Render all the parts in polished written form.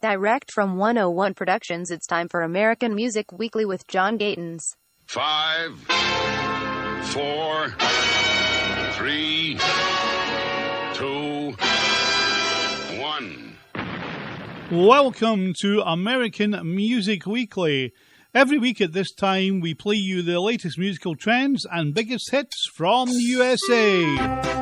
Direct from 101 Productions, it's time for American Music Weekly with John Gatins. 5, 4, 3, 2, 1. Welcome to American Music Weekly. Every week at this time, we play you the latest musical trends and biggest hits from the USA.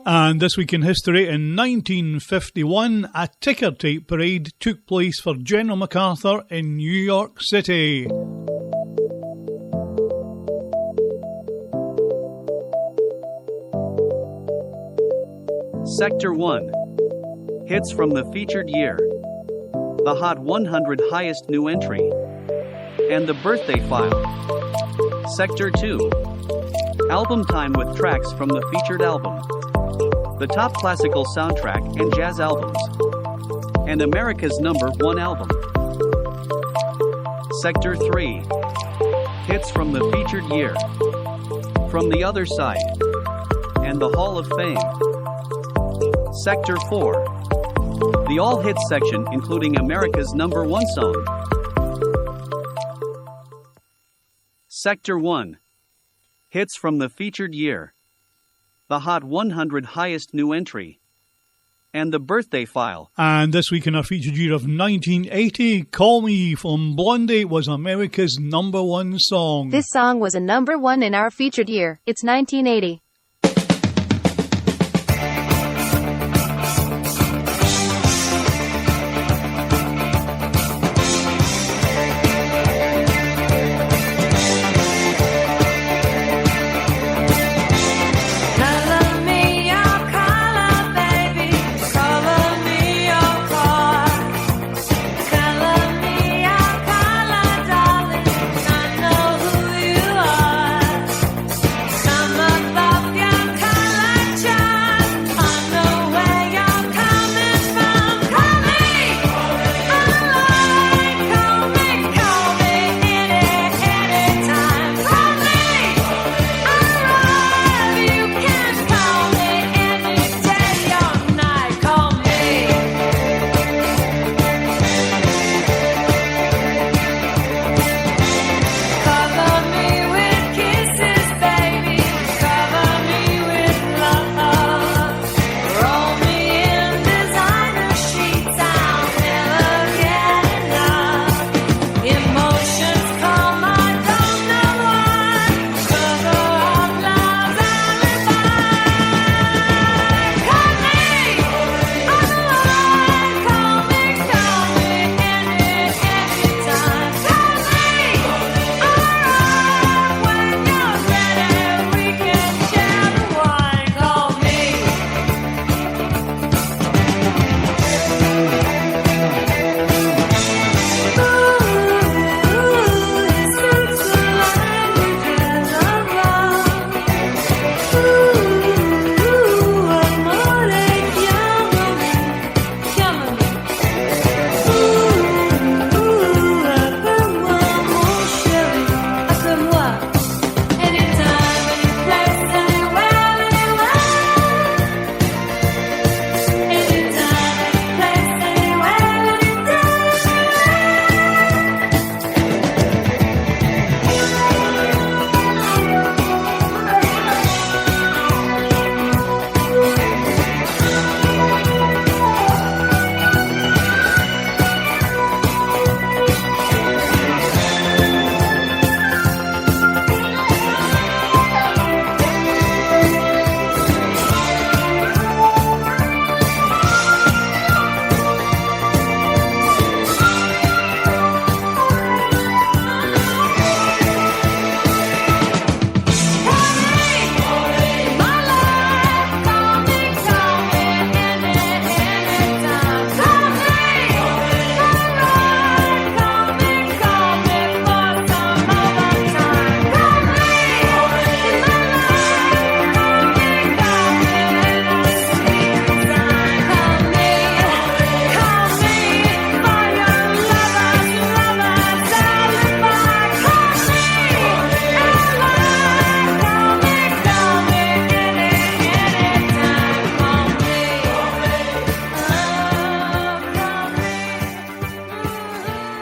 And this week in history, in 1951, a ticker tape parade took place for General MacArthur in New York City. Sector 1. Hits from the featured year. The Hot 100 Highest New Entry. And the Birthday File. Sector 2. Album time with tracks from the featured album. The top classical soundtrack and jazz albums. And America's #1 album. Sector 3. Hits from the featured year. From the Other Side. And the Hall of Fame. Sector 4. The All Hits section including America's #1 song. Sector 1. Hits from the featured year. The Hot 100 Highest New Entry, and the Birthday File. And this week in our featured year of 1980, Call Me from Blondie was America's #1 song. This song was a #1 in our featured year. It's 1980. Some of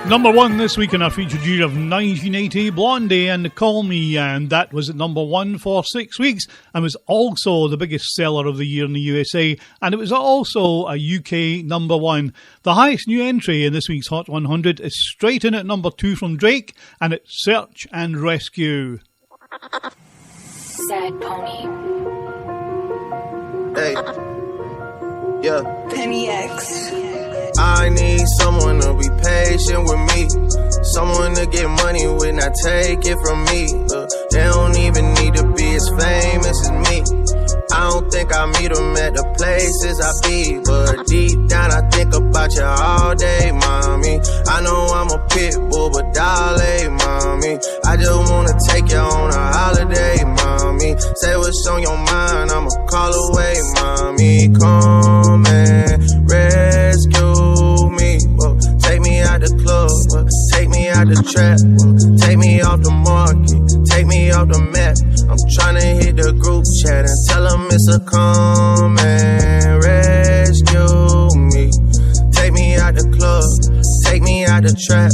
Number one this week in our featured year of 1980, Blondie and Call Me, and that was at number one for 6 weeks and was also the biggest seller of the year in the USA, and it was also a UK number one. The highest new entry in this week's Hot 100 is straight in at number two from Drake, and it's Search and Rescue. Sad Pony. Hey, yeah. Penny X. I need someone to be patient with me, someone to get money with, not take it from me. They don't even need to be as famous as me. I don't think I meet them at the places I be, but deep down I think about you all day, mommy. I know I'm a pit bull, but darling, mommy, I just wanna take you on a holiday, mommy. Say what's on your mind, I'ma call away, mommy. Come and rescue me, whoa. Take me out the club, whoa. Take me out the trap, whoa. Take me off the market, take me off the map. I'm tryna hit the group chat and tell them it's a come and rescue me. Take me out the club, take me out the trap,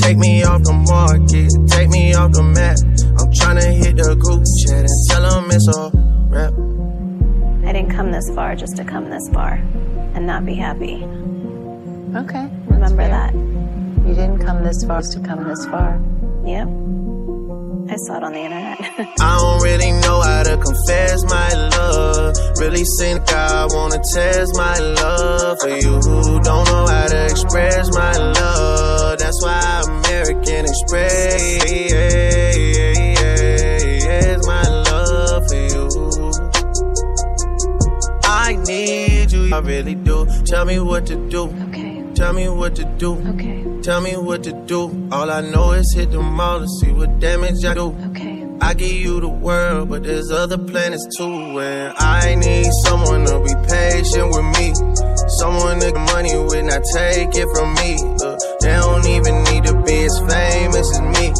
take me off the market, take me off the map. I'm tryna hit the group chat and tell them it's a rap. I didn't come this far just to come this far and not be happy. Okay. Remember that. You didn't come this far to come this far. Yep. I saw it on the internet. I don't really know how to confess my love. Really think I wanna test my love for you. Don't know how to express my love. That's why American Express my love for you. I need you, I really do. Tell me what to do. Okay. Tell me what to do. Okay. Tell me what to do. All I know is hit the mall to see what damage I do. Okay. I give you the world, but there's other planets too. And I need someone to be patient with me, someone to get money with, not take it from me. They don't even need to be as famous as me.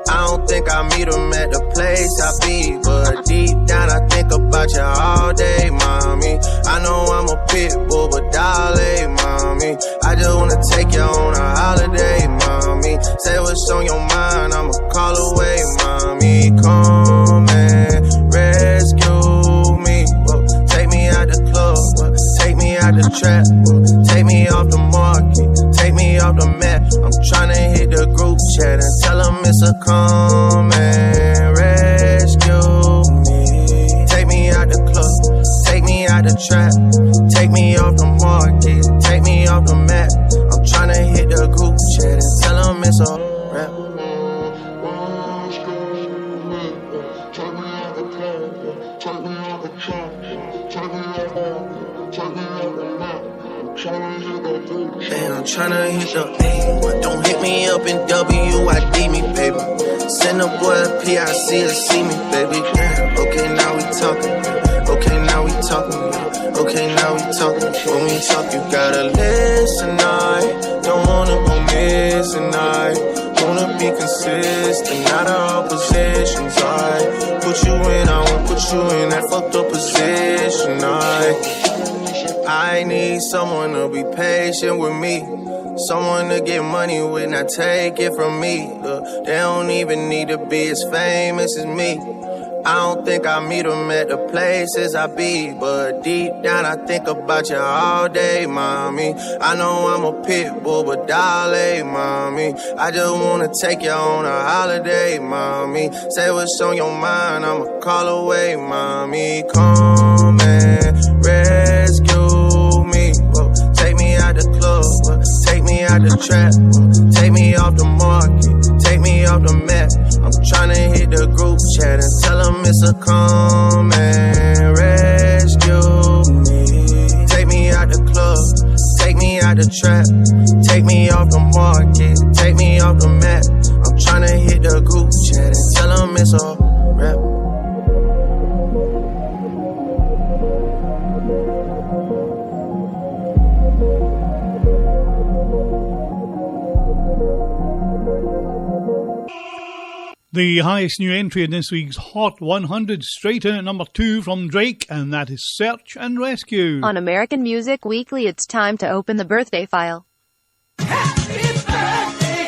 I don't think I meet them at the place I be, but deep down I think about you all day, mommy. I know I'm a pit bull, but darling, mommy, I just wanna take you on a holiday, mommy. Say what's on your mind, I'ma call away, mommy. Come and rescue me, whoa. Take me out the club, whoa. Take me out the trap, whoa. Take me off the market, take me off the map. I'm tryna hit the group chat and tell them it's a come and rescue me. Take me out the club, take me out the trap, take me off the market, take me off the map. I'm tryna hit the group chat and tell them it's a rap. And I'm tryna hit the A. Don't hit me up in WID me, baby. Send a boy a PIC to see me, baby. Damn. Okay, now we talking. Okay, now we talking. Okay, now we talking. When we talk, you gotta listen, I don't wanna go missing, I wanna be consistent, not all positions. I put you in, I won't put you in that fucked up position. I need someone to be patient with me, someone to get money with, not take it from me. They don't even need to be as famous as me. I don't think I meet them at the places I be, but deep down I think about you all day, mommy. I know I'm a pit bull, but darling, mommy, I just wanna take you on a holiday, mommy. Say what's on your mind, I'ma call away, mommy. Come and rescue me, whoa. Take me out the club, whoa. Take me out the trap, whoa. Take me off the market, take me off the map. I'm tryna hit the group chat and tell them it's a come and rescue me. Take me out the club, take me out the trap, take me off the market, take me off the map. I'm tryna hit the group chat and tell them it's a rap. The highest new entry in this week's Hot 100, straight in at number 2 from Drake, and that is Search and Rescue. On American Music Weekly, it's time to open the birthday file. Happy birthday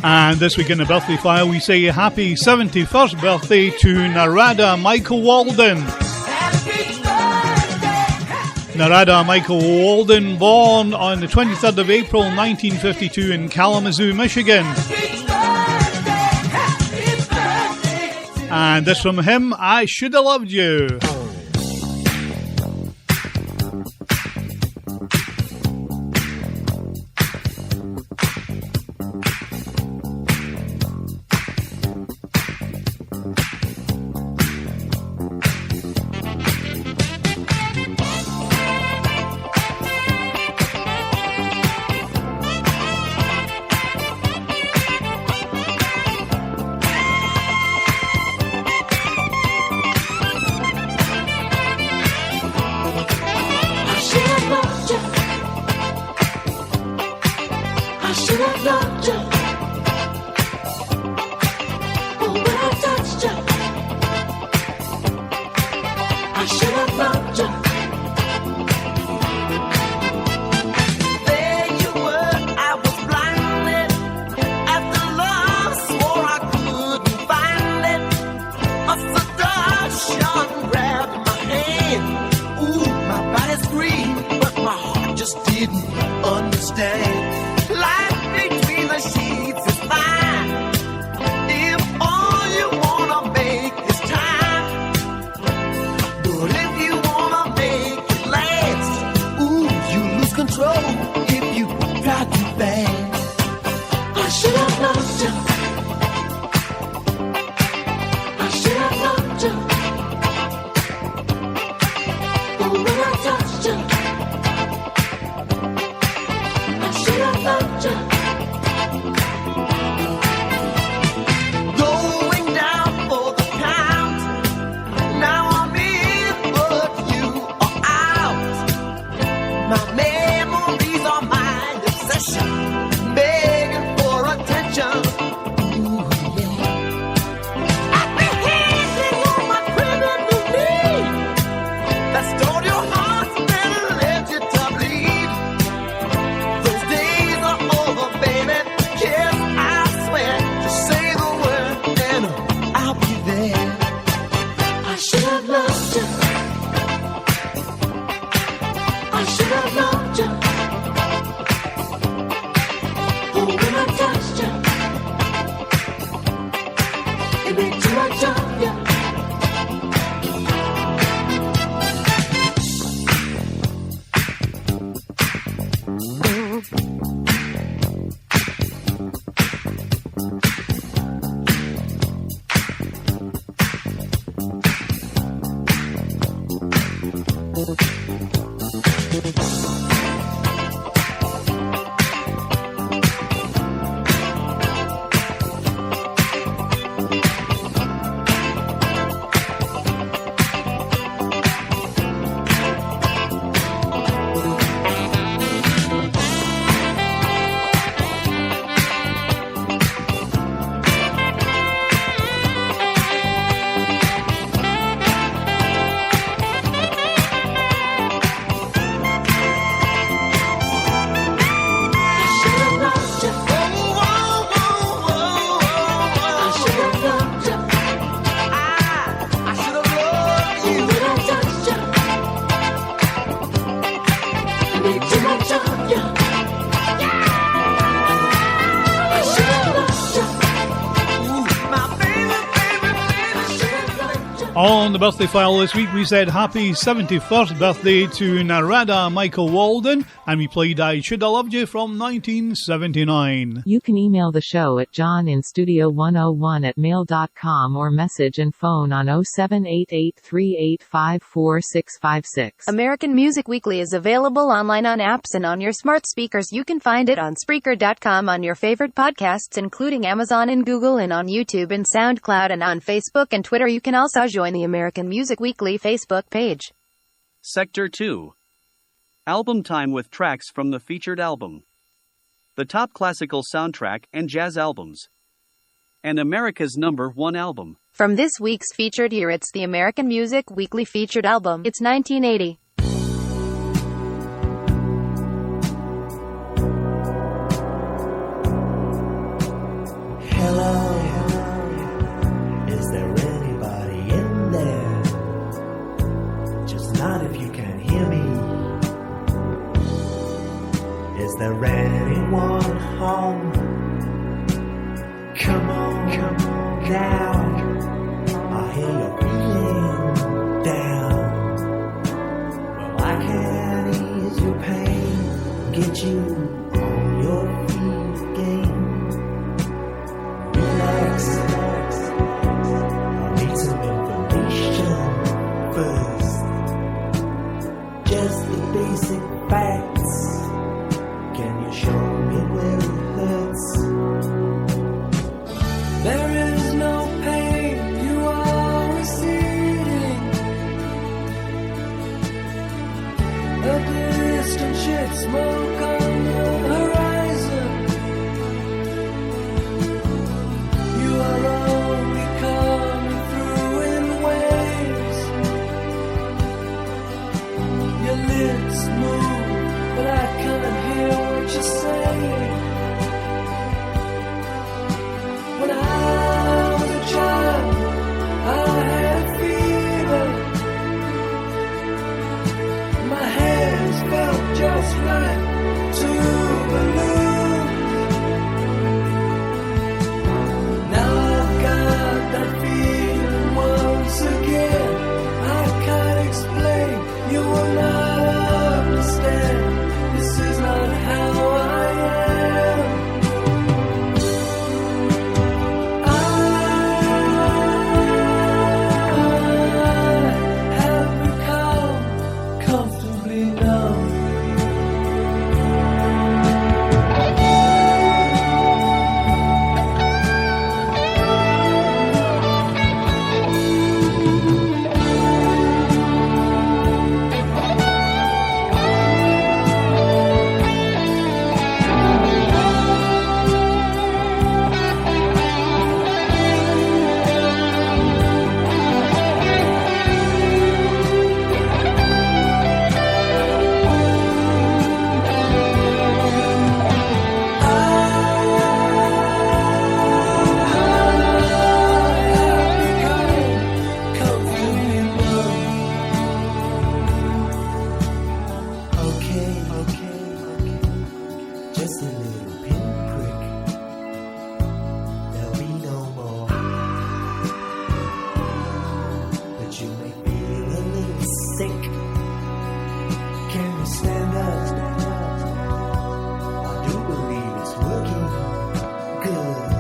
And this week in the birthday file, we say happy 71st birthday to Narada Michael Walden. Narada Michael Walden, born on the 23rd of April 1952 in Kalamazoo, Michigan. And this from him, I Should Have Loved You. On the birthday file this week, we said happy 71st birthday to Narada Michael Walden, and we played I Should Have Loved You from 1979. You can email the show at johninstudio101@mail.com or message and phone on 078838546656. American Music Weekly is available online on apps and on your smart speakers. You can find it on Spreaker.com, on your favorite podcasts including Amazon and Google, and on YouTube and SoundCloud, and on Facebook and Twitter. You can also join the American Music Weekly Facebook page. Sector 2. Album time with tracks from the featured album. The top classical soundtrack and jazz albums. And America's #1 album. From this week's featured year, it's the American Music Weekly featured album. It's 1980. Come on now. I hear you're feeling down. Well, I can ease your pain, get you on your feet again. Relax. I need some information first. Just the basic facts. Can you show me where it hurts? There is no pain, you are receding. A distant ship, smoke on the horizon. You are only coming through in waves. Your lips move, but I can't hear what you're saying. When I was a child, I had a fever. My hands felt just like two balloons. Now I've got that feeling once again. I can't explain, you will not understand. This is not how I am. I have become comfortably numb. Okay. Just a little pinprick. There'll be no more. But you may feel a little sick. Can you stand up? I do believe it's working good.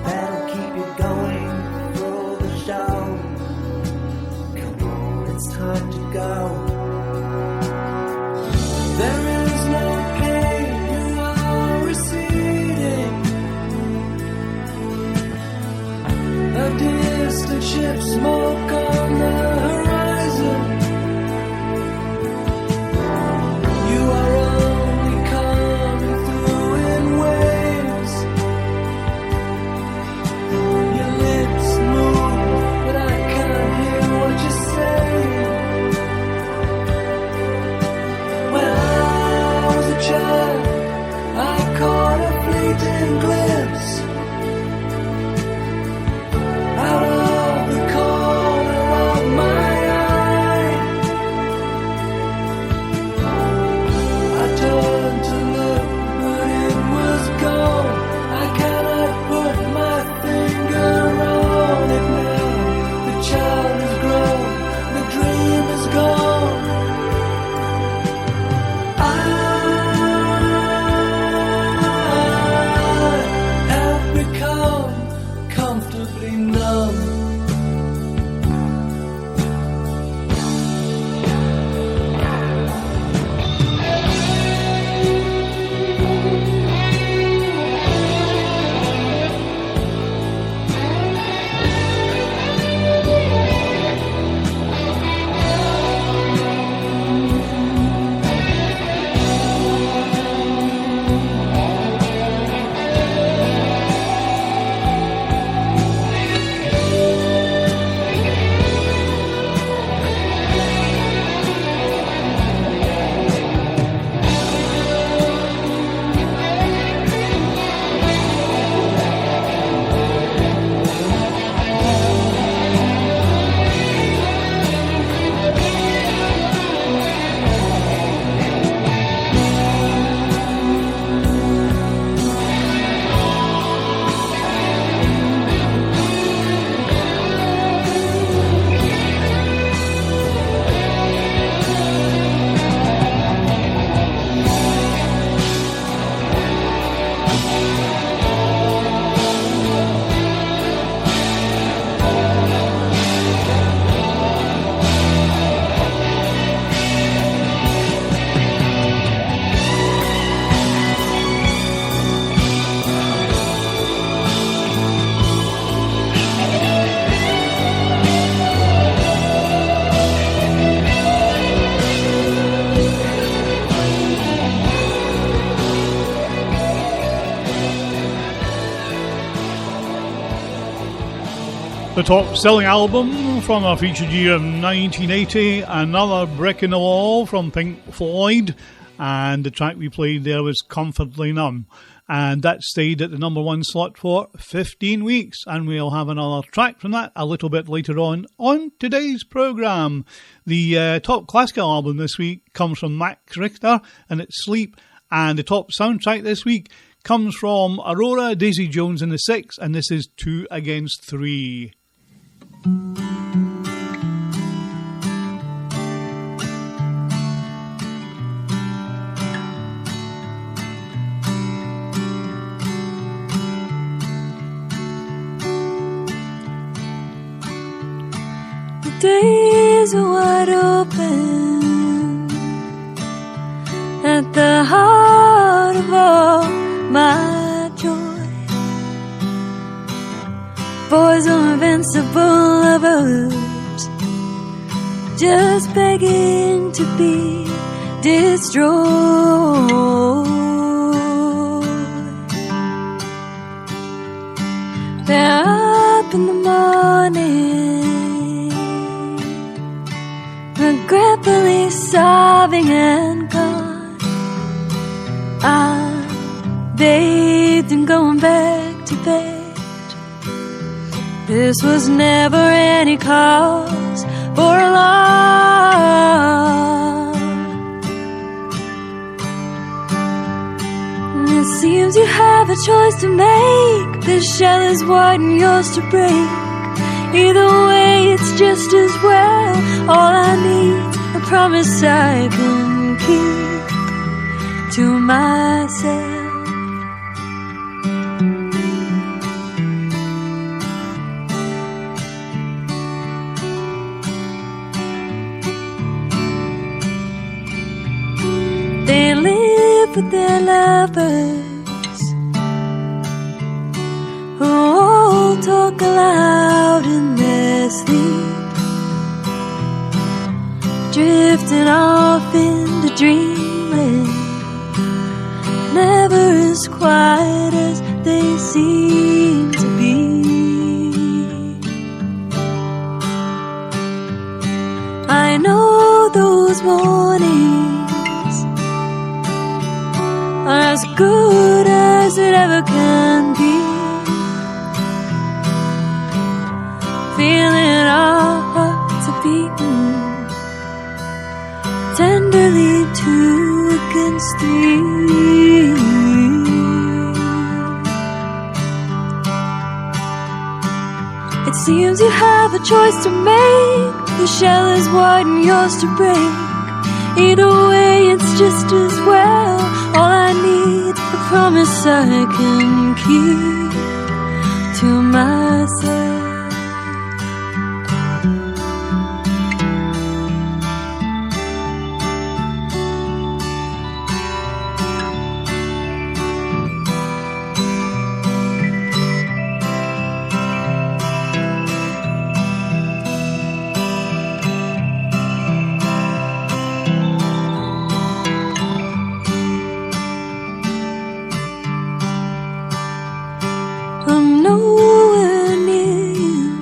That'll keep you going through the show. Come on, it's time to go. There is no pain, you are receding. A distant ship, smoke on the horizon. You are only coming through in waves. Your lips move, but I can't hear what you're saying. When I was a child, I caught a fleeting glimpse out of the corner The top-selling album from our featured year of 1980, Another Brick in the Wall from Pink Floyd, and the track we played there was Comfortably Numb, and that stayed at the number one slot for 15 weeks, and we'll have another track from that a little bit later on today's programme. The top classical album this week comes from Max Richter, and it's Sleep, and the top soundtrack this week comes from Aurora, Daisy Jones and the Six, and this is 2 Against 3. The days are wide open at the heart of all my joy. Boys are invincible lovers, just begging to be destroyed. They're up in the morning, regretfully sobbing and gone. I'm bathed and going back to bed. This was never any cause for alarm. And it seems you have a choice to make. This shell is wide and yours to break. Either way, it's just as well. All I need's a promise I can keep to myself. They live with their lovers, who all talk aloud in their sleep, drifting off into dreamland, never as quiet as they seem to be. I know those mornings are as good as it ever can be, feeling our hearts are beating tenderly 2 against 3. It seems you have a choice to make. The shell is wide and yours to break. Either way, it's just as well. All I need, a promise I can keep to myself. I'm nowhere near you,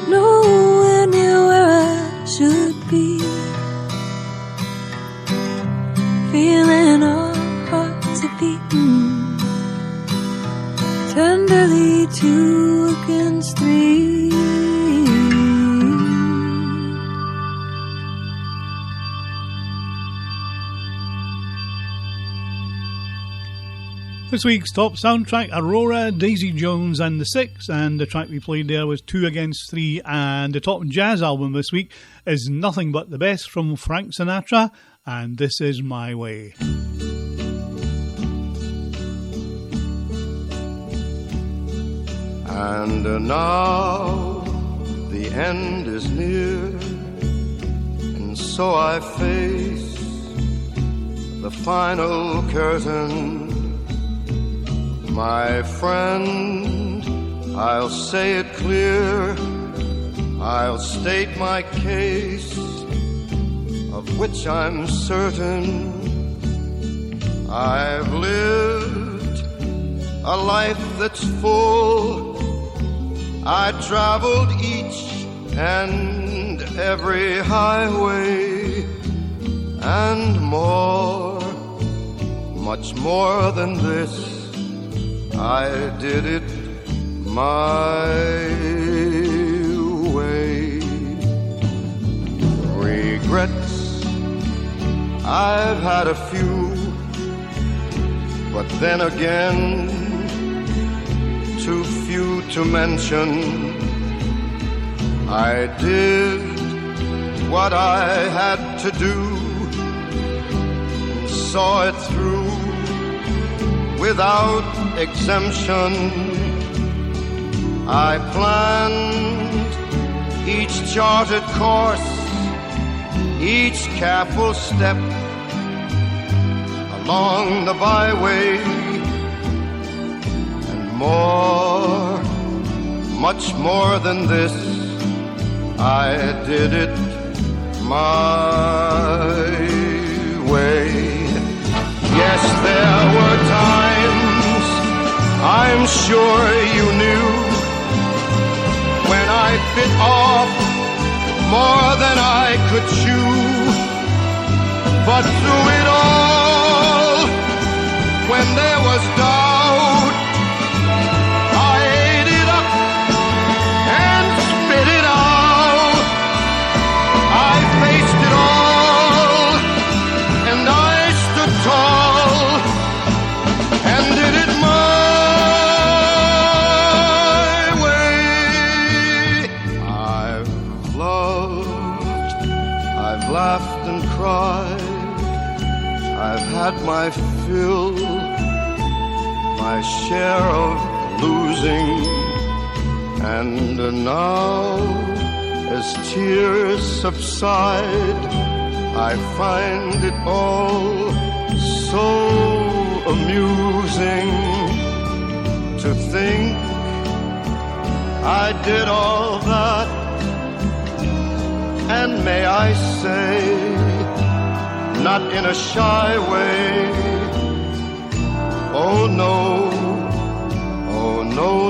nowhere near where I should be, feeling our hearts are beating tenderly 2 against 3. This week's top soundtrack, Aurora, Daisy Jones and the Six, and the track we played there was 2 Against 3, and the top jazz album this week is Nothing But the Best from Frank Sinatra, and This Is My Way. And now the end is near, and so I face the final curtain. My friend, I'll say it clear, I'll state my case, of which I'm certain. I've lived a life that's full. I traveled each and every highway and more, much more than this. I did it my way. Regrets, I've had a few, but then again, too few to mention. I did what I had to do, saw it through without exemption. I planned each charted course, each careful step along the byway, and more, much more than this, I did it my way. Yes, there were times, I'm sure you knew, when I bit off more than I could chew. But through it all, when there was doubt, I ate it up and spit it out. I faced it all, and I stood tall and did it my way. I've loved, I've laughed and cried, I've had my fill, my share of losing, and now, as tears subside, I find it all so amusing to think I did all that, and may I say, not in a shy way, oh no,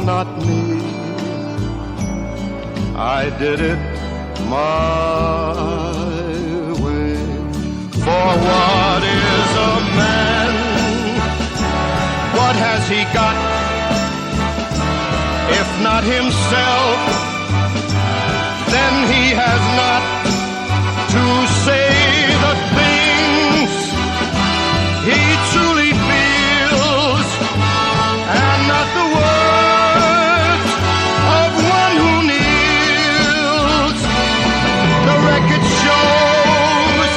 not me. I did it my way. For what is a man? What has he got? If not himself, then he has not to say the things he truly feels, and not the words of one who kneels. The record shows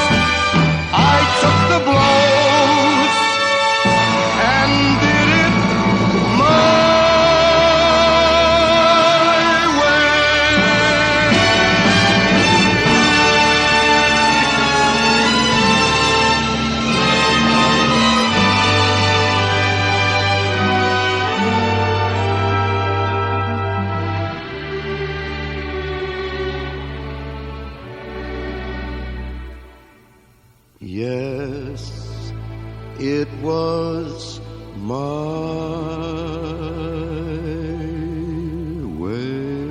I took the blows and did it my yes, it was my way.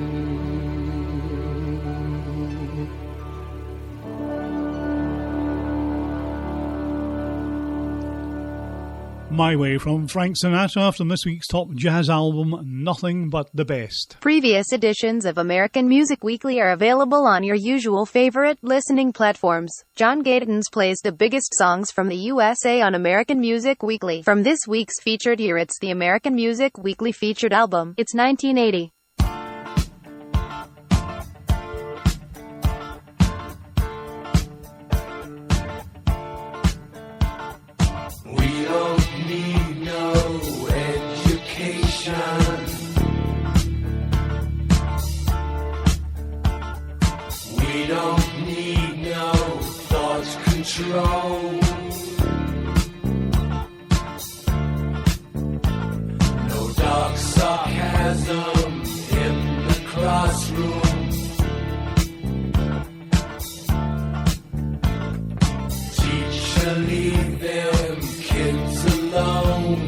My Way from Frank Sinatra from this week's top jazz album, Nothing But the Best. Previous editions of American Music Weekly are available on your usual favorite listening platforms. John Gatins plays the biggest songs from the USA on American Music Weekly. From this week's featured year, it's the American Music Weekly featured album. It's 1980. We don't need no education. We don't need no thought control. No dark sarcasm in the classroom. Teacher, leave them kids alone.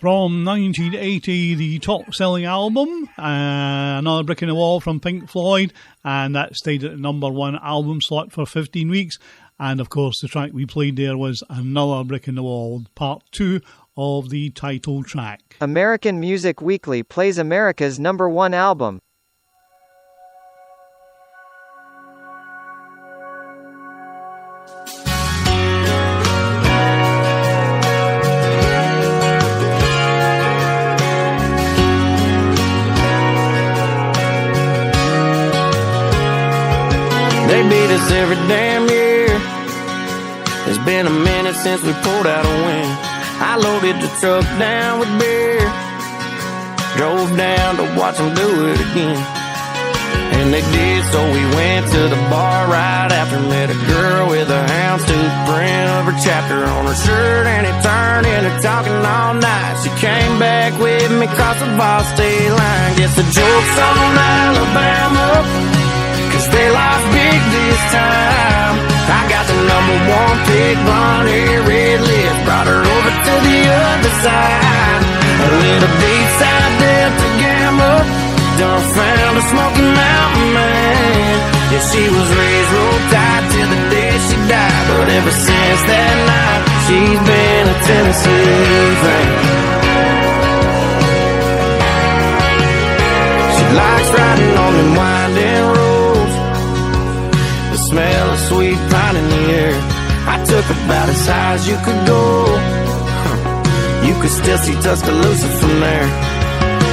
From 1980, the top-selling album, Another Brick in the Wall from Pink Floyd, and that stayed at the #1 album slot for 15 weeks. And, of course, the track we played there was Another Brick in the Wall, part 2 of the title track. American Music Weekly plays America's #1 album. They beat us every damn year. It's been a minute since we pulled out a win. I loaded the truck down with beer, drove down to watch them do it again. And they did, so we went to the bar right after. Met a girl with a houndstooth print of her chapter on her shirt, and it turned into talking all night. She came back with me across the Ball State line. Guess the joke's on Alabama, 'cause they lost big this time. I got the #1 pick, blonde hair, red lips, brought her over to the other side. A little deep side Delta gambler, done found a Smoky Mountain man. Yeah, she was raised real tight till the day she died, but ever since that night, she's been a Tennessee fan. She likes riding on them winding roads, the smell of sweet pine in the air. I took about as high as you could go. You could still see Tuscaloosa from there.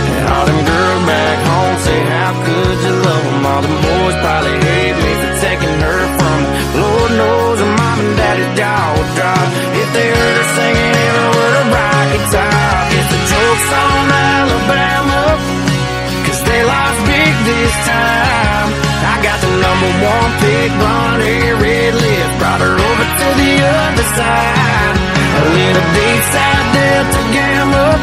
And all them girls back home say, how could you love them? All them boys probably hate me for taking her from them. Lord knows her mom and daddy's jaw would drop if they heard her singing every word of Rocky Top. It's the joke's on Alabama, 'cause they lost big this time. I got the #1 pick, blonde hair, red lips, brought her over to the other side. A little deep side Delta gambler,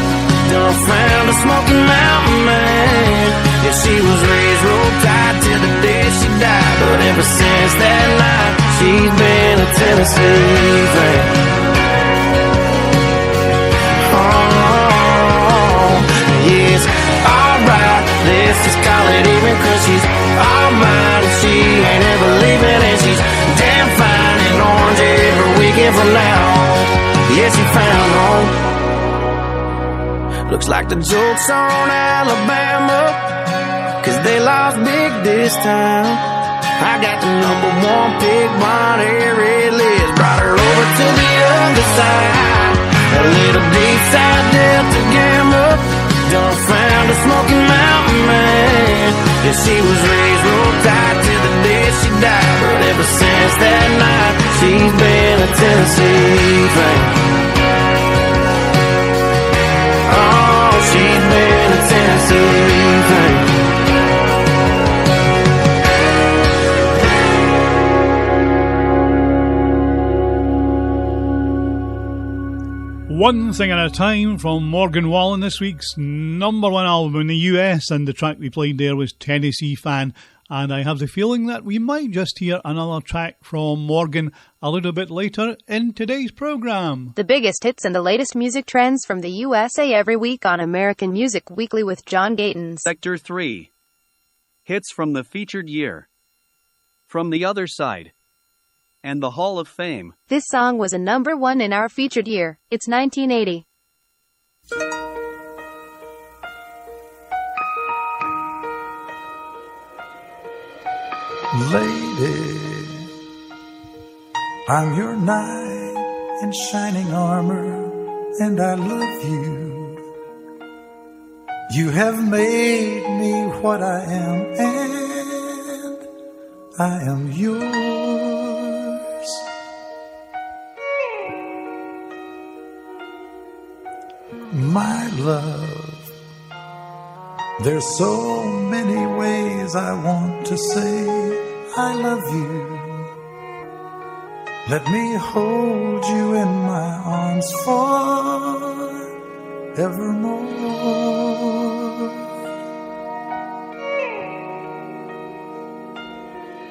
done found a Smoky Mountain man. Yeah, she was raised real tight till the day she died, but ever since that night, she's been a Tennessee fan. Oh, yes, alright, let's just call it even, 'cause she's all mine, and she ain't ever leaving, and she's damn fine in orange every weekend from now on. Yeah, she found home. Looks like the joke's on Alabama, 'cause they lost big this time. I got the #1 pick, blonde hair, red lips, brought her over to the other side. A little deep side Delta gambler, done found a Smoky Mountain man. Yeah, she was raised real tight till the day she died, but ever since that night, she's been a Tennessee fan. Oh, she's been a Tennessee fan. One Thing at a Time from Morgan Wallen, this week's #1 album in the US, and the track we played there was Tennessee Fan. And I have the feeling that we might just hear another track from Morgan a little bit later in today's program. The biggest hits and the latest music trends from the USA every week on American Music Weekly with John Gatins. Sector 3. Hits from the featured year. From the Other Side. And the Hall of Fame. This song was a #1 in our featured year. It's 1980. Lady, I'm your knight in shining armor, and I love you. You have made me what I am, and I am yours. My love, there's so many ways I want to say I love you. Let me hold you in my arms forevermore.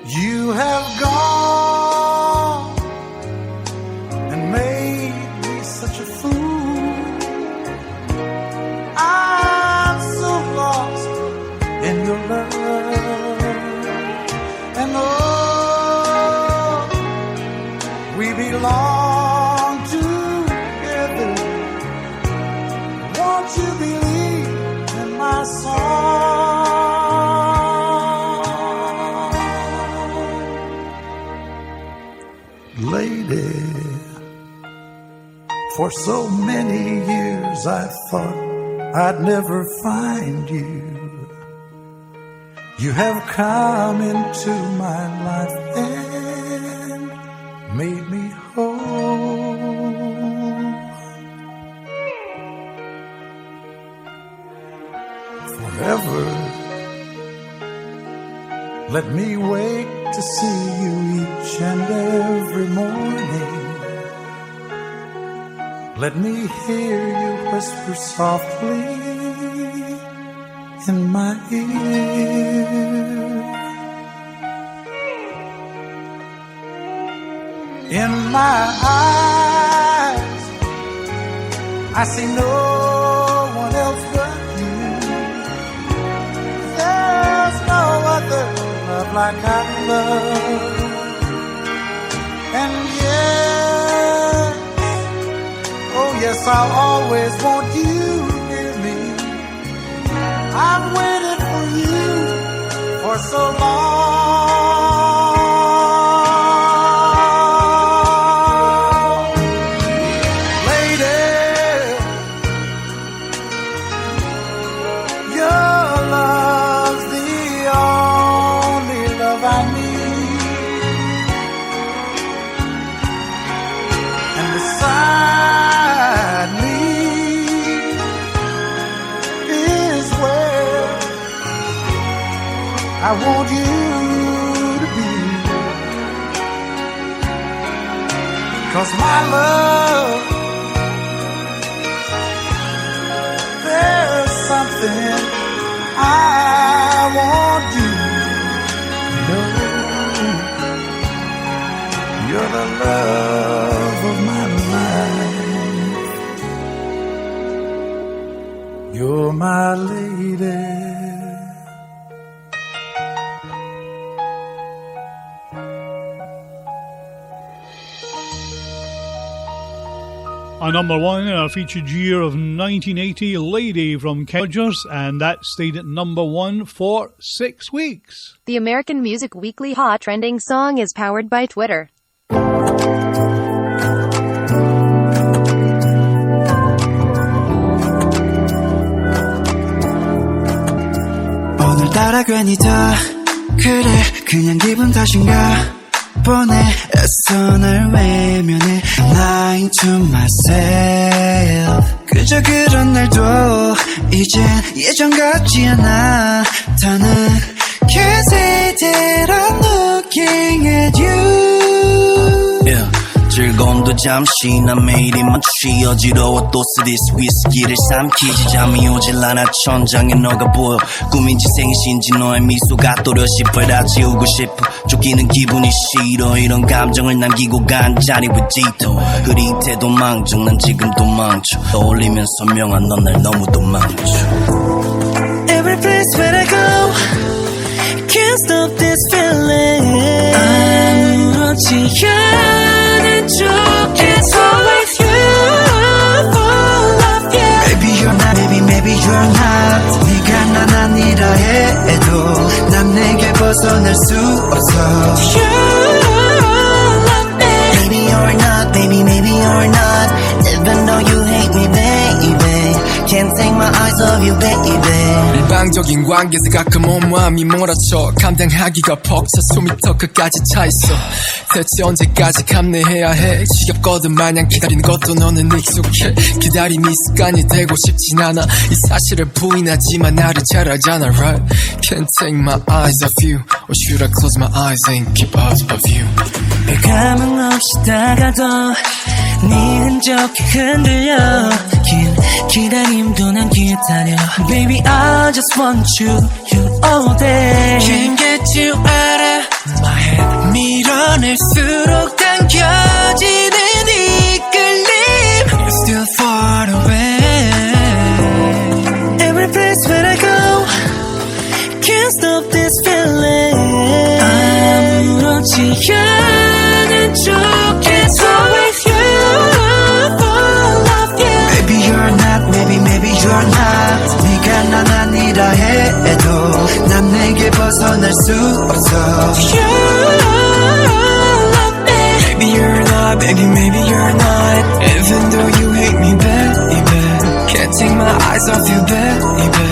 You have gone and made me such a fool. Won't you believe in my song? Lady, for so many years I thought I'd never find you. You have come into my life and made me whole. Forever, let me wake to see you each and every morning. Let me hear you whisper softly in my ear. In my eyes, I see no one else but you. There's no other love like I love. And yes, oh yes, I'll always want you near me. I've waited for you for so long. Lady, your love's the only love I need. And beside me is where I want you to be. 'Cause my love, there's something I want you to know. You're the love of my life. You're my lady. A number one in our featured year of 1980, Lady from Kenny Rogers, and that stayed at number one for 6 weeks. The American Music Weekly Hot Trending Song is powered by Twitter. 오늘따라 괜히 더 그래 그냥 기분 탓인가 보내 애써 날 외면해 Lying to myself 그저 그런 날도 이젠 예전 같지 않아 더는 그새대로 looking at you yeah. 즐거움도 잠시 난 매일이 멈추시 어지러워 또 쓰디스 위스키를 삼키지 잠이 오질 않아 천장에 너가 보여 꿈인지 생신지 너의 미소가 또렷이 다 지우고 싶어 쫓기는 기분이 싫어 이런 감정을 남기고 간 자리 with Gito 흐릿해 도망쳐 난 지금 도망쳐 떠올리면 선명한 넌 날 너무 도망쳐 Every place where I go Can't stop this feeling 아무렇지 않은 척 It's always you full of you Maybe you're not, maybe you're not 네가 난 아니라 해도 난 내게 벗어날 수 없어 You love me Maybe you're not, maybe you're not Even though you hate me baby Can't take my eyes off you baby 일방적인 관계에서 가끔 온 마음이 몰아쳐 감당하기가 벅차 숨이 더 끝까지 차있어 대체 언제까지 감내해야 해 지겹거든 마냥 기다리는 것도 너는 익숙해 기다림이 습관이 되고 싶진 않아 이 사실을 부인하지만 나를 잘 알잖아 right Can't take my eyes off you Or should I close my eyes and keep out of you 감흥 없이 다가도 네 흔적이 흔들려 긴 기다림도 난 기다려 Baby I just want you all day Can't get you out of my head 밀어낼수록 당겨지는 이끌림 You're still far away Every place where I go Can't stop this feeling 아무렇지 않은 척 It's always you full of you Maybe you're not, maybe you're 벗어날 수 없어. You love me. Maybe you're not, baby, maybe you're not. Even though you hate me, baby, can't take my eyes off you, baby.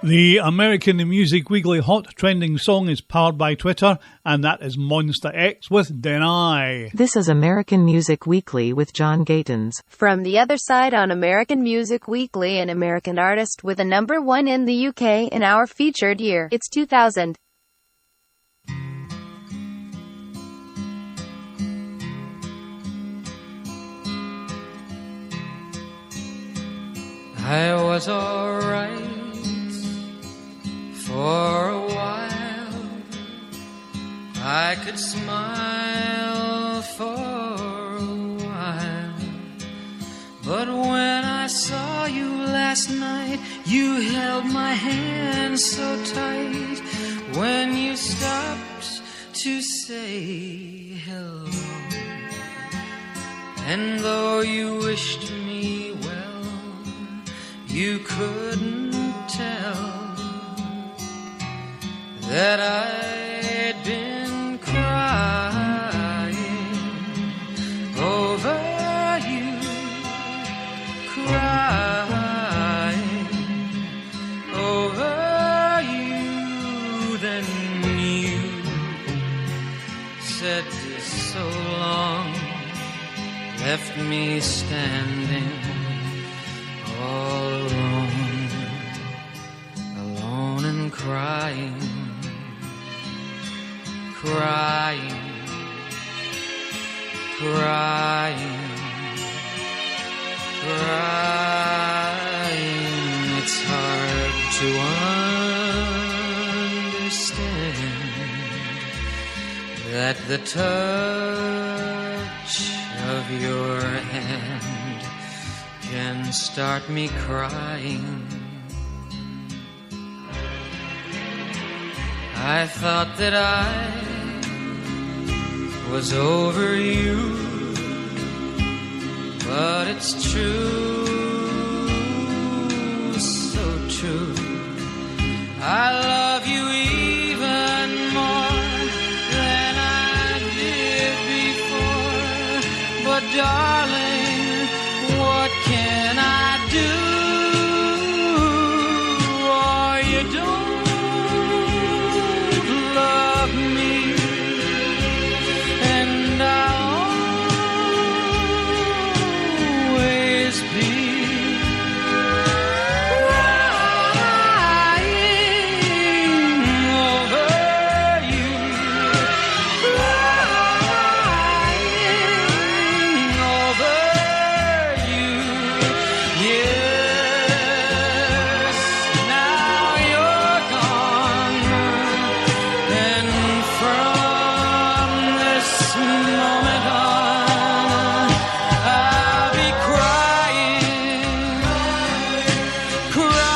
The American Music Weekly Hot Trending Song is powered by Twitter, and that is Monster X with Deny. This is American Music Weekly with John Gatons. From the other side on American Music Weekly, an American artist with a number 1 in the UK in our featured year. It's 2000. I was alright for a while. I could smile for a while. But when I saw you last night, you held my hand so tight. When you stopped to say hello, and though you wished me well, you couldn't tell that I'd been crying over you, crying over you. Then you said so long, left me standing all alone, alone and crying, crying, crying, crying. It's hard to understand that the touch of your hand can start me crying. I thought that I was over you, but it's true, so true. I love you even more than I did before, but darling, what can I do? Or you don't love me, and I'll always be crying over you, crying over you. Yes, now you're gone, and from this moment on, I'll be crying, crying,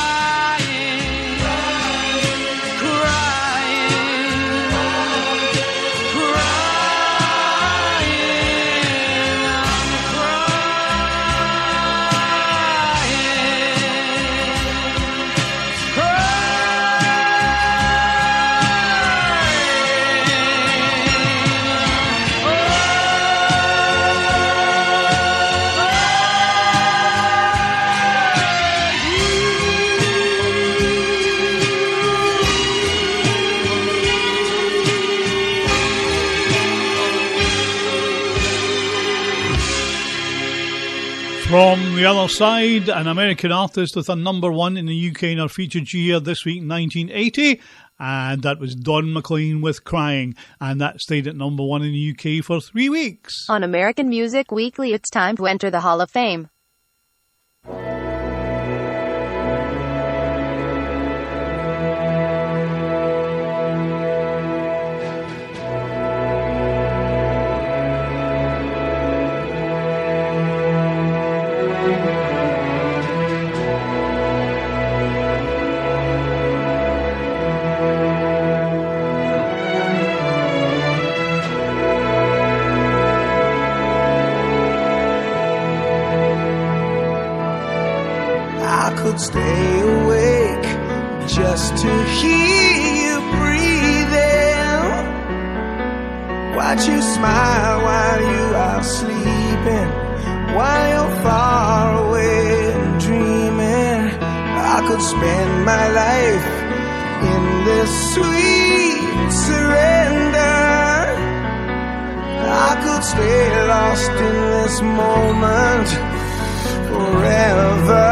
From the other side, an American artist with a number 1 in the UK in our featured year this week, 1980. And that was Don McLean with Crying. And that stayed at number 1 in the UK for 3 weeks. On American Music Weekly, it's time to enter the Hall of Fame. stay awake just to hear you breathing. Watch you smile while you are sleeping, while you're far away and dreaming. I could spend my life in this sweet surrender. I could stay lost in this moment forever.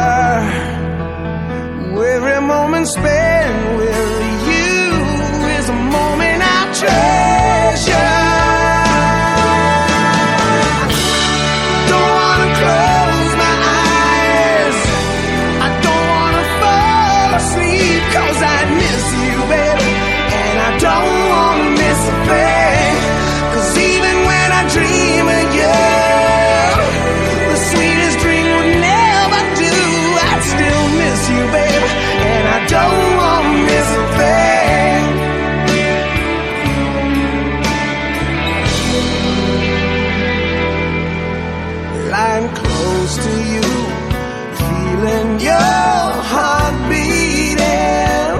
Every moment spent with you is a moment I treasure. Don't wanna close my eyes, I don't wanna fall asleep, 'cause I miss you, baby, and I don't wanna miss a thing. 'Cause even when I dream of you, the sweetest dream would never do. I'd still miss you, baby, and I don't wanna miss a thing. Lying close to you, feeling your heart beating,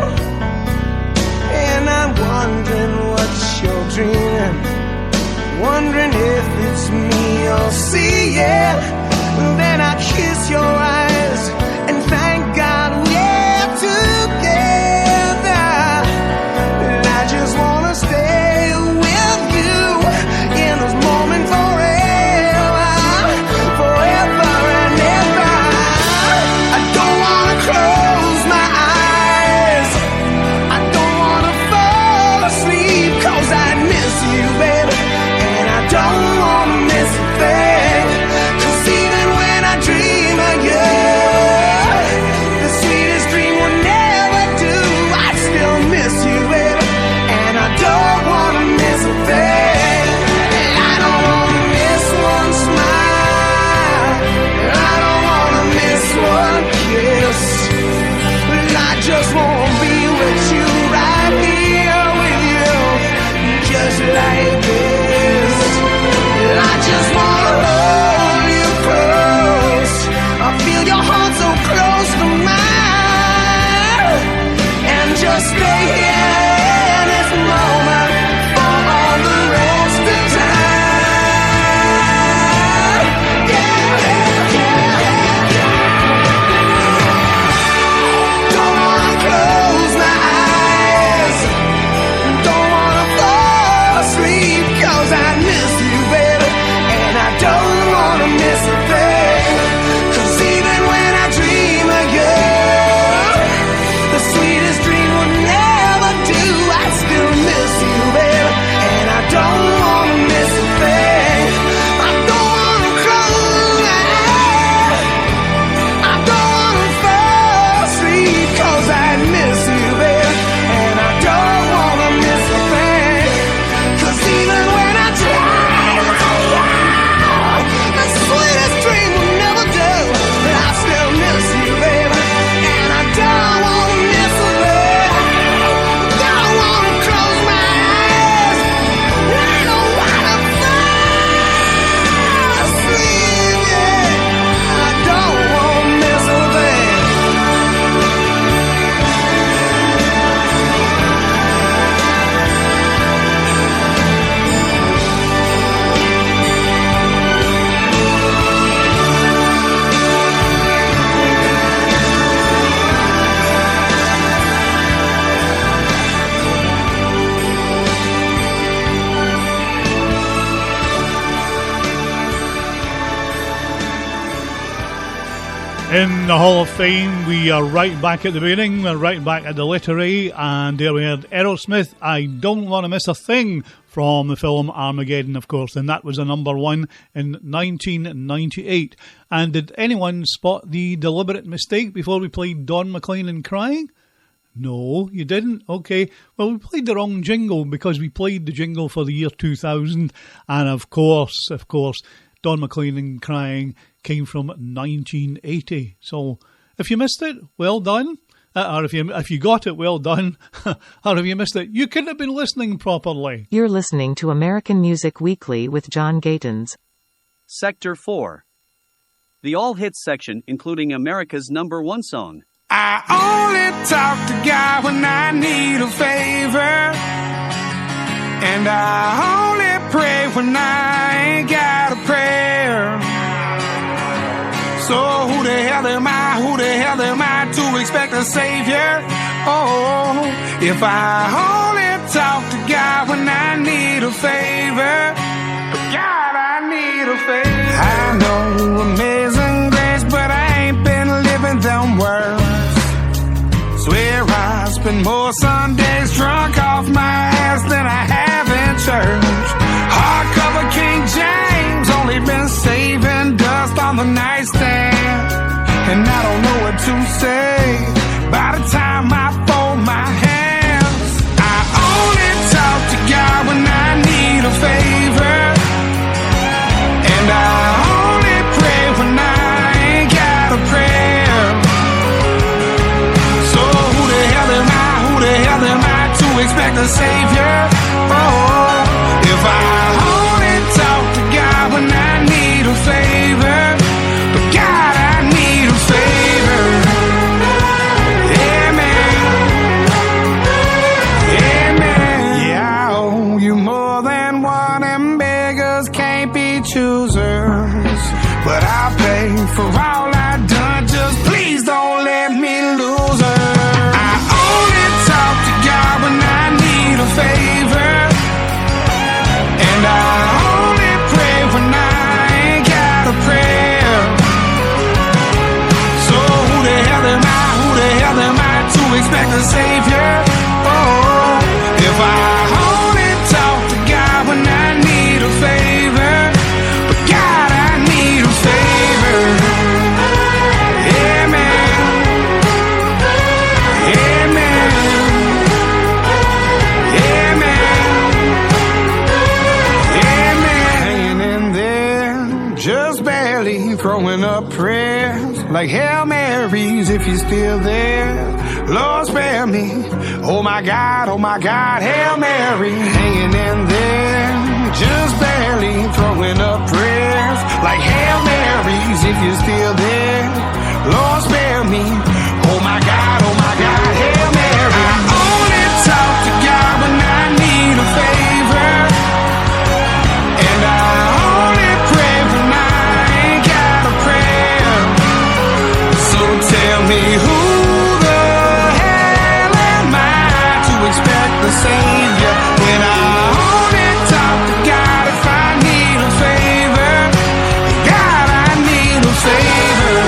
and I'm wondering what you're dreaming, wondering if it's me you're seeing. Then I kiss your eyes and thank God we're together. And I just wanna stay with you in this moment forever, forever and ever. I don't wanna close my eyes, I don't wanna fall asleep, 'cause I miss you, baby, and I don't wanna miss a thing. 'Cause even when I dream of you, the sweetest dream will never do. I still miss you, baby, and I don't wanna miss a thing. And I don't wanna miss one smile, and I don't wanna miss one kiss. And I just wanna be with you, right here with you, just like this. And I just wanna hold you close, I feel your heart so close to mine, and just stay here in this moment for all the rest of time. Yeah, yeah, yeah, yeah. Don't wanna close my eyes, don't wanna fall asleep, 'cause I miss you, baby, and I don't wanna miss a thing. 'Cause even when I dream of you, the sweetest dream will never do. I still miss you, baby, and I don't wanna miss a thing. I don't wanna close my eyes, I don't wanna fall asleep, 'cause I miss you, baby, and I don't wanna miss a thing. 'Cause even when I dream of you, the sweetest dream will never do. But I still miss you, baby, and I don't wanna miss a thing. Don't wanna close my eyes, I don't wanna fall asleep, yeah. I don't wanna miss a thing. In the Hall of Fame, we are right back at the beginning, we're right back at the letter A, and there we had Aerosmith, I Don't Want to Miss a Thing, from the film Armageddon, of course, and that was a number one in 1998. And did anyone spot the deliberate mistake before we played Don McLean and Crying? No, you didn't? Okay. Well, we played the wrong jingle because we played the jingle for the year 2000, and of course, Don McLean and Crying came from 1980. So if you missed it, well done. Or if you got it, well done. Or if you missed it, you couldn't have been listening properly. You're listening to American Music Weekly with John Gatins. Sector 4. The All Hits section, including America's #1 song. I only talk to God when I need a favor, and I only pray when I ain't got a prayer. So who the hell am I to expect a savior? Oh, if I only talk to God when I need a favor, God, I need a favor. I know amazing grace, but I ain't been living them words. Swear I spend more Sundays drunk off my ass than I have in church. Hardcover King James, only been saving dust on the nightstand, and I don't know what to say by the time I fold my hands. I only talk to God when I need a favor, and I only pray when I ain't got a prayer. So who the hell am I to expect a savior? Oh, if I only talk to God when I need a favor, but God, I need a favor. Yeah, man. Yeah, man. Yeah, I owe you more than one, and beggars can't be choosers. But I'll pay for all I've done, just please don't let me lose her. I only talk to God when I need a favor, and I only pray when I ain't got a prayer. So who the hell am I to expect a savior? Oh, if I only talk to God when I need a favor, but God, I need a favor. Yeah, man. Yeah, man. Yeah, man. Yeah, man. Hanging in there, just barely throwing up prayers like Hail Marys if you're still there. Lord, spare me. Oh my God, Hail Mary. Hanging in there, just barely throwing up prayers like Hail Marys if you're still there. Lord, spare me. Oh my God, Hail Mary. I only talk to God when I need a favor, and I only pray when I ain't got a prayer. So tell me who the hell am I to expect the savior when I only talk to God if I need a favor? God, I need a favor.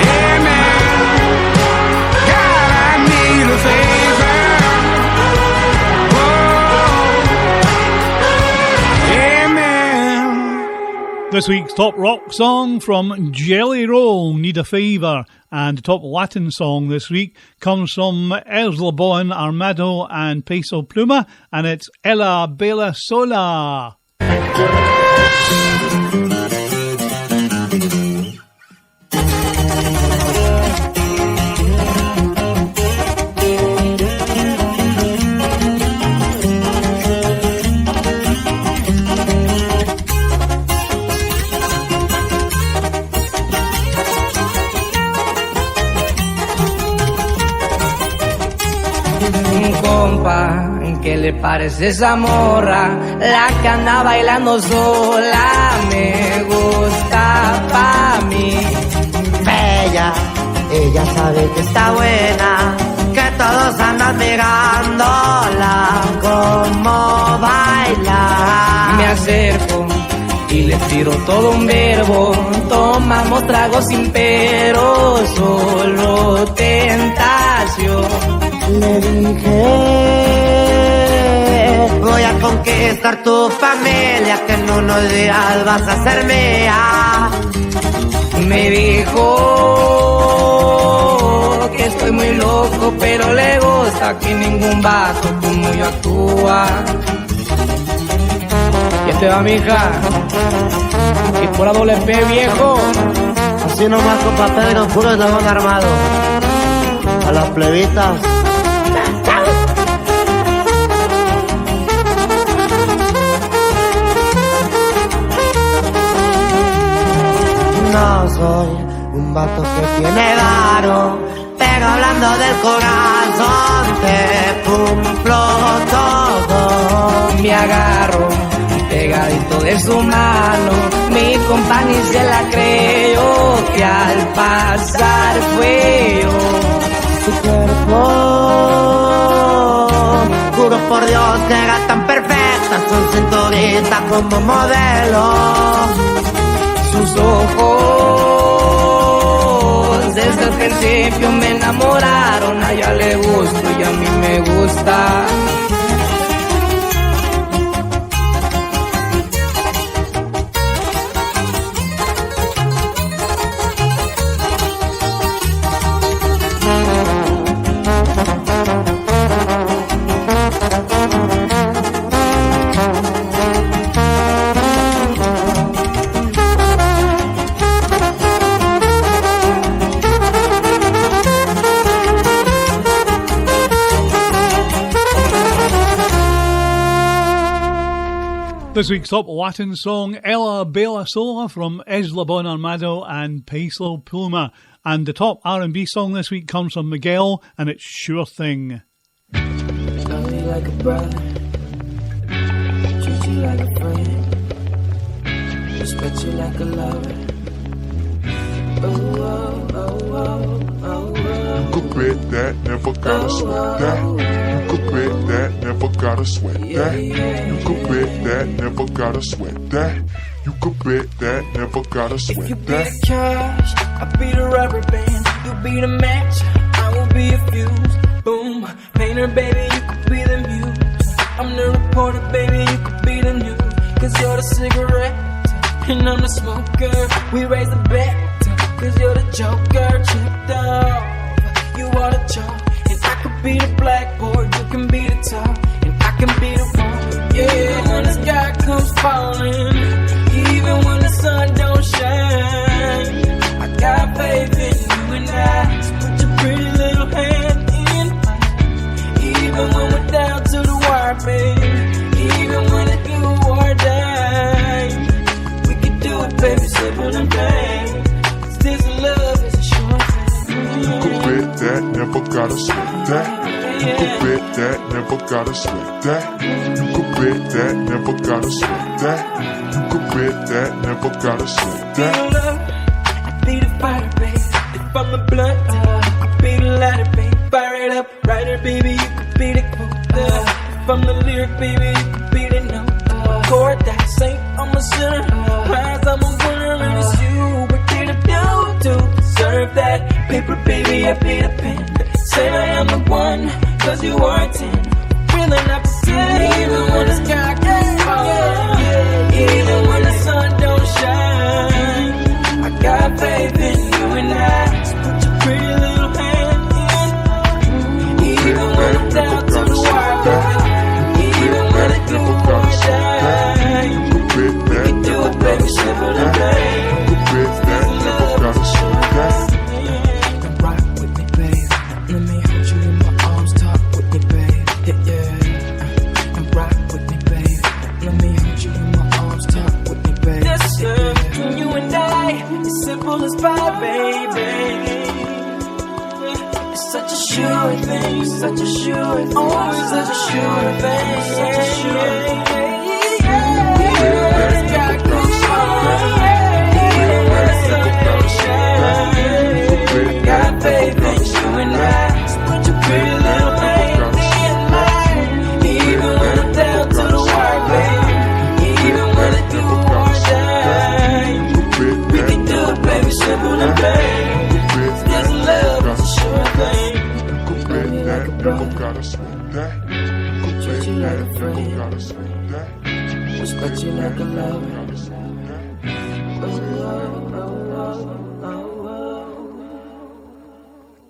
Yeah, man. God, I need a favor. Whoa. Yeah, man. This week's top rock song from Jelly Roll, Need a Favor, and the top Latin song this week comes from Eslabon Armado and Peso Pluma, and it's Ella Bella Sola. Compa, ¿qué le parece esa morra? La que anda bailando sola, me gusta pa' mí. Bella, ella sabe que está buena, que todos andan mirándola como baila. Me acerco y le tiro todo un verbo, tomamos tragos sin pero, solo tentación. Le dije, voy a conquistar tu familia, que en unos días vas a ser mía. Me dijo que estoy muy loco, pero le gusta que ningún vato como yo actúa. Y este va, mija, y por doble P, viejo. Así nomás, compa Pedro, puro eslabón armado. A las plebitas. No soy un vato que tiene varo, corazón te cumplo todo. Me agarro pegadito de su mano, mi compañía se la creyó que al pasar fue yo. Su cuerpo, juro por Dios que era tan perfecta, su cinturita como modelo. Sus ojos desde el principio me enamoraron, a ella le gusto y a mí me gusta. This week's top Latin song, Ella Bella Sola from Isla Bon Armado and Paislo Pulma. And the top R&B song this week comes from Miguel, and it's Sure Thing. Love me like a brother, treat you like a friend, respect you like a lover. Oh, oh, oh, oh, oh, oh. You could bet that, never gotta sweat that. You could bet that, never gotta sweat that. You could bet that, never gotta sweat that. You could bet that, never gotta If you sweat be that. the cash, I'll be the rubber band. You be the match, I will be a fuse. Boom, painter, baby, you could be the muse. I'm the reporter, baby, you could be the news. Cause you're the cigarette, and I'm the smoker. We raise the bet, cause you're the joker. Chipped off, you are the chalk. And I could be the blackboard, you can be the top. And I can be the one, yeah, when the sky comes falling. Even when the sun don't shine, I got faith in you and I. So put your pretty little hand in mine. Even when we're down to the wire, baby. Even when it's do or die, we can do it, baby, simple and plain. This love is a short thing. You could bet that, never gotta sweat that. You could bet that, never gotta sweat that. You could bet that, never gotta sweat that. You could bet that, never gotta sweat that. I be the fire, baby. If I'm the blunt, I could be the lighter, baby. Fire it up, writer, baby. You could be the quote. If I'm the lyric, baby, you could be the note. Chord that saint, I'm a sinner. Prize, I'm a winner, and it's you. What did I do to deserve that? Paper, baby, I be the pen. Say I am the one, cause you are a 10. Really not pretend, even when the sky gets falling. Even when the sun don't shine, I got faith in you and I. So put your pretty little hand in. Even when I'm down to the wire, baby. Even when it do or die, we can do it, baby, simple and plain. Rock with me, babe. Let me hold you in my arms, talk with me, babe. Yeah, yeah. And rock with me, babe. Let me hold you in my arms, talk with me, babe. Yes, sir. Between you and I, it's simple as pie, baby. It's such a sure thing, it's such a sure thing. Always such a sure thing, such a sure thing. Got faith in you and I. So put your pretty little hand in mine. Even when I'm down to the wire, baby. Even when it do or die, we can do it, baby, simple and plain. This love is a sure thing. Love me like a brother, treat you like a friend, respect you like a lover.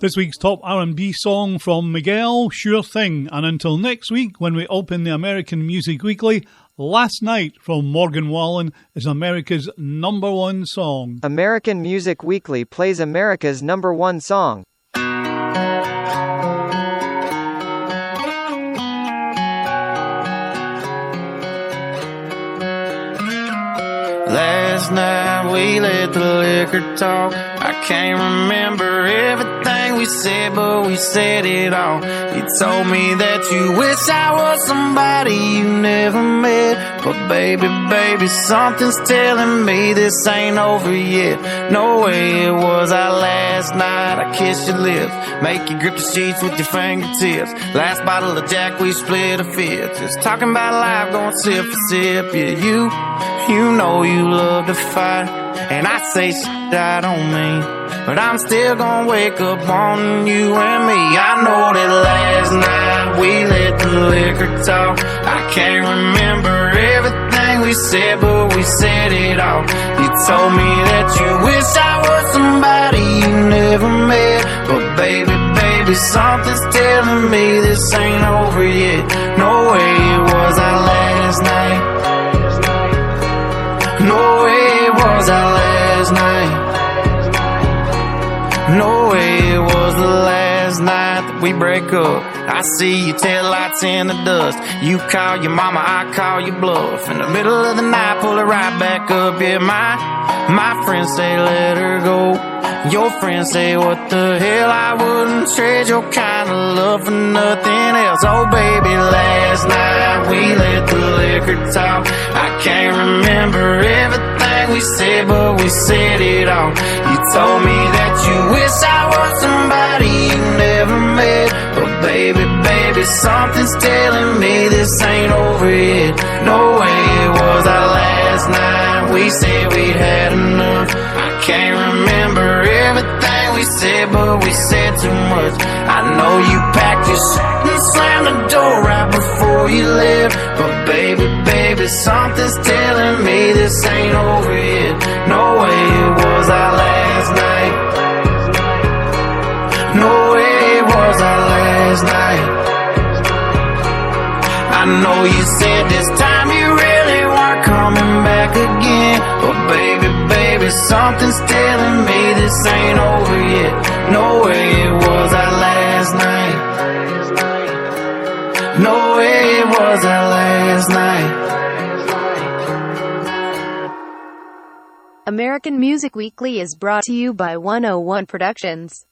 This week's top R&B song from Miguel, Sure Thing. And until next week, when we open the American Music Weekly, Last Night from Morgan Wallen is America's #1 song. American Music Weekly plays America's #1 song. Last night we let the liquor talk. I can't remember everything everything we said, but we said it all. You told me that you wish I was somebody you never met. But baby, baby, something's telling me this ain't over yet. No way, it was our last night. I kissed your lips, make you grip the sheets with your fingertips. Last bottle of Jack, we split a fifth. Just talking about life, going sip for sip. Yeah, you know you love to fight, and I say shit I don't mean, but I'm still gonna wake up on you and me. I know that last night we let the liquor talk. I can't remember everything we said, but we said it all. You told me that you wish I was somebody you never met. But baby, baby, something's telling me this ain't over yet. No way, it was our last night. No way, it was our last night. No way, it was the last night that we break up. I see your taillights in the dust. You call your mama, I call your bluff. In the middle of the night, pull her right back up. Yeah, my friends say let her go. Your friends say what the hell, I wouldn't trade your kind of love for nothing else. Oh baby, last night we let the liquor talk. I can't remember everything we said, but we said it all. You told me that you wish I was somebody you never met. But baby, baby, something's telling me this ain't over yet. No way, it was our last night. We said we'd had enough. I can't remember everything we said, but we said too much. I know you packed your shit and slammed the door right before you left. But baby, baby, something's telling me this ain't over yet. No way, it was our last night. No way, it was our last night. I know you said this time you really weren't coming back again. But baby, baby, something's telling me this ain't over yet. No way, it was our last night. No way, it was our last night. American Music Weekly is brought to you by 101 Productions.